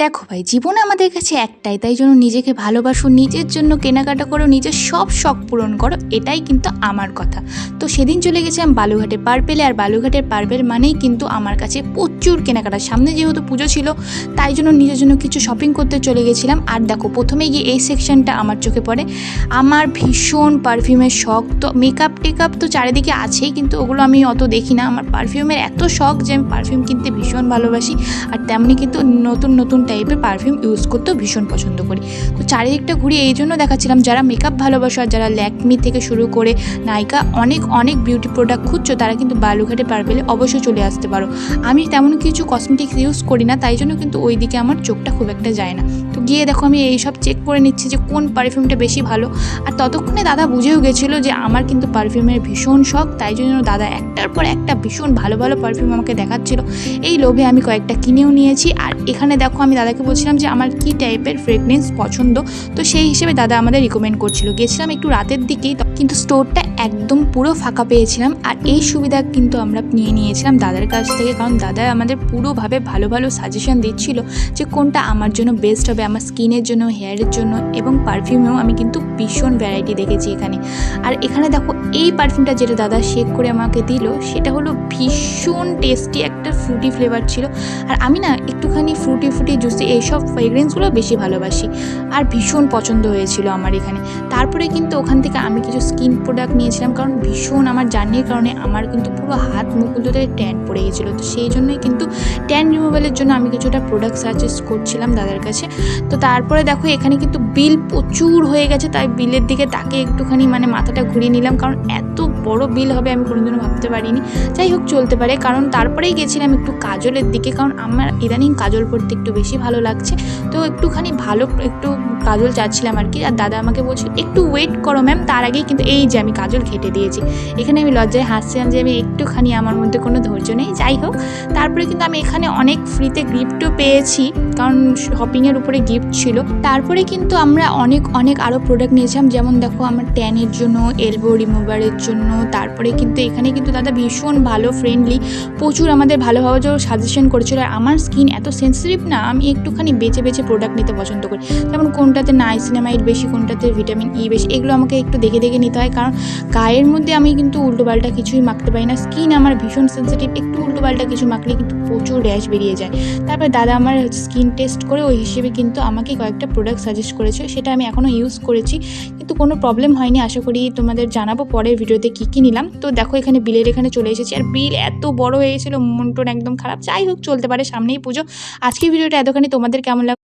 দেখো ভাই, জীবন আমাদের কাছে একটাই, তাই জন্য নিজেকে ভালোবাসো, নিজের জন্য কেনাকাটা করো, নিজের সব শখ পূরণ করো, এটাই কিন্তু আমার কথা। তো সেদিন চলে গেছিলাম বালুঘাটে পার্পেলে, আর বালুঘাটের পার্পেল মানেই কিন্তু আমার কাছে প্রচুর কেনাকাটা। সামনে যেহেতু পুজো ছিল, তাই জন্য নিজের জন্য কিছু শপিং করতে চলে গেছিলাম। আর দেখো, প্রথমে গিয়ে এই সেকশনটা আমার চোখে পড়ে। আমার ভীষণ পারফিউমের শখ, তো মেকআপ টেকআপ তো চারিদিকে আছেই, কিন্তু ওগুলো আমি অত দেখি না। আমার পারফিউমের এত শখ যে আমি পারফিউম কিনতে ভীষণ ভালোবাসি, আর তেমনি কিন্তু নতুন নতুন টাইপের পারফিউম ইউজ করতেও ভীষণ পছন্দ করি। তো চারিদিকটা ঘুরিয়ে এই জন্য দেখাচ্ছিলাম, যারা মেকআপ ভালোবাসো আর যারা ল্যাকমি থেকে শুরু করে নাইকা অনেক অনেক বিউটি প্রোডাক্ট খুঁজছো, তারা কিন্তু বালুঘাটে পার্পেলে অবশ্যই চলে আসতে পারো। আমি তেমন কিছু কসমেটিক্স ইউজ করি না, তাই জন্য কিন্তু ওই দিকে আমার চোখটা খুব একটা যায় না। তো গিয়ে দেখো, আমি এইসব চেক করে নিচ্ছি যে কোন পারফিউমটা বেশি ভালো। আর ততক্ষণে দাদা বুঝেও গেছিলো যে আমার কিন্তু পারফিউমের ভীষণ শখ, তাই জন্য দাদা একটার পর একটা ভীষণ ভালো ভালো পারফিউম আমাকে দেখাচ্ছিল। এই লোভে আমি কয়েকটা কিনেও নিয়েছি। আর এখানে দেখো, আমি দাদাকে বলছিলাম যে আমার কী টাইপের ফ্রেগনেন্স পছন্দ, তো সেই হিসেবে দাদা আমাদের রিকমেন্ড করছিল। গেছিলাম একটু রাতের দিকেই, কিন্তু স্টোরটা একদম পুরো ফাঁকা পেয়েছিলাম। আর এই সুবিধা কিন্তু আমরা নিয়েছিলাম দাদার কাছ থেকে, কারণ দাদা আমাদের পুরোভাবে ভালো ভালো সাজেশন দিচ্ছিল যে কোনটা আমার জন্য বেস্ট হবে, আমার স্কিনের জন্য, হেয়ারের জন্য, এবং পারফিউমেও আমি কিন্তু ভীষণ ভ্যারাইটি দেখেছি এখানে। আর এখানে দেখো, এই পারফিউমটা যেটা দাদা শেক করে আমাকে দিল, সেটা হলো ভীষণ টেস্টি একটা ফ্রুটি ফ্লেভার ছিল। আর আমি না একটুখানি ফ্রুটি জুসি এইসব ফ্রেগরেন্সগুলো বেশি ভালোবাসি, আর ভীষণ পছন্দ হয়েছিল আমার এখানে। তারপরে কিন্তু ওখান থেকে আমি কিছু স্কিন প্রোডাক্ট নিয়েছিলাম, কারণ ভীষণ আমার জার্নির কারণে আমার কিন্তু পুরো হাত মুখগুলোতে ট্যান পড়ে গেছিলো। তো সেই জন্যই কিন্তু ট্যান রিমুভালের জন্য আমি কিছুটা প্রোডাক্ট সাজেস্ট করছিলাম দাদার কাছে। তো তারপরে দেখো, এখানে কিন্তু বিল প্রচুর হয়ে গেছে, তাই বিলের দিকে তাকে একটুখানি মাথাটা ঘুরিয়ে নিলাম, কারণ এত বড় বিল হবে আমি কোনোদিনও ভাবতে পারিনি। যাই হোক, চলতে পারে। কারণ তারপরেই গেছিলাম একটু কাজলের দিকে, কারণ আমার ইদানিং কাজল পরতে একটু বেশি ভালো লাগছে। তো একটুখানি ভালো একটু কাজল চাচ্ছিলাম আর কি। আর দাদা আমাকে বলছিল একটু ওয়েট করো ম্যাম, তার আগেই কিন্তু এই যে আমি কাজল ঘেটে দিয়েছি। এখানে আমি লজ্জায় হাসছিলাম যে আমি একটুখানি, আমার মধ্যে কোনো ধৈর্য নেই। যাই হোক, তারপরে কিন্তু আমি এখানে অনেক ফ্রিতে গিফটও পেয়েছি, কারণ শপিংয়ের উপরে গিফট ছিল। তারপরে কিন্তু আমরা অনেক আরও প্রোডাক্ট নিয়েছিলাম, যেমন দেখো আমার ট্যানের জন্য, এলবো রিমুভারের জন্য। তারপরে কিন্তু এখানে কিন্তু দাদা ভীষণ ভালো, ফ্রেন্ডলি, প্রচুর আমাদের ভালোভাবে সাজেশন করেছিল। আর আমার স্কিন এত সেন্সিটিভ না, আমি একটুখানি বেছে প্রোডাক্ট নিতে পছন্দ করি, যেমন কোনটাতে নাইসিনামাইড বেশি, কোনটাতে ভিটামিন ই বেশি, এগুলো আমাকে একটু দেখে নিতে হয়, কারণ গায়ের মধ্যে আমি কিন্তু উল্টোপাল্টা কিছুই মাখতে পারি না। স্কিন আমার ভীষণ সেন্সিটিভ, একটু উল্টোপাল্টা কিছু মাখলে কিন্তু প্রচুর র্যাশ বেরিয়ে যায়। তারপরে দাদা আমার স্কিন টেস্ট করে ওই হিসেবে কিন্তু আমাকে কয়েকটা প্রোডাক্ট সাজেস্ট করেছে, সেটা আমি এখনও ইউজ করেছি, কিন্তু কোনো প্রবলেম হয়নি। আশা করি তোমাদের জানাবো পরের ভিডিওতে কী নিলাম। তো দেখো, এখানে বিলের এখানে চলে এসেছি, আর বিল এত বড় হয়ে গেছিলো, মন টন একদম খারাপ। যাই হোক, চলতে পারে, সামনেই পুজো। আজকের ভিডিওটা এতখানি। তোমাদের কেমন লাগে?